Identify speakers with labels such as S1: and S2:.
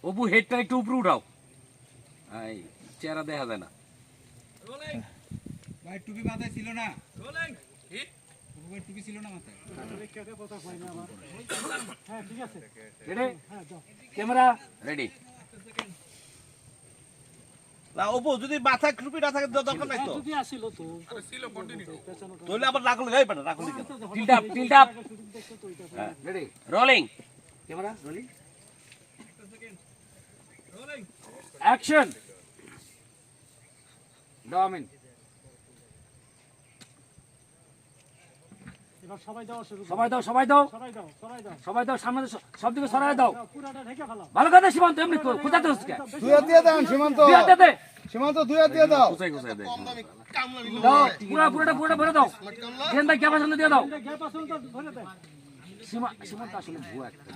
S1: অপু হেডটা একটু উপরে উঠাও, এই চেহারা দেখা যায় না।
S2: ভাই টুপি মাথায় ছিল না, ভাই টুপি ছিল না মাথায়।
S1: Ready, camera ready.
S3: না অপু যদি মাথায় টুপি না থাকে দরকার নাই তো।
S4: যদি আসিল তো
S3: তাহলে আবার রাখলে গাই পারে রাখলে কেন?
S1: Tilt up, tilt up. হ্যাঁ, ready, rolling, camera rolling, action. ডমিন,
S4: এবার সবাই দাও শুরু করো।
S1: সবাই দাও, সবাই দাও,
S4: সবাই দাও সবাই দাও
S1: সবাই দাও, সামনে সব দিকে সরাই দাও।
S4: পুরাটা ঢেকে ফেলো।
S1: ভালো কথা সীমান্ত, এমনি খোঁজাতে হচ্ছে।
S2: দুই হাত দিয়ে দেন সীমান্ত,
S1: দুই হাতে দে,
S2: সীমান্ত দুই হাত দিয়ে দাও।
S1: কোথায় কোথায় দে দাও, পুরোটা ভরে দাও। গেন্দা ক্যামেরা সামনে দিয়ে দাও।
S4: গ্যাপ আসলে তো ধরে দেয়।
S1: সীমান্ত আসলে ভুয়া একটা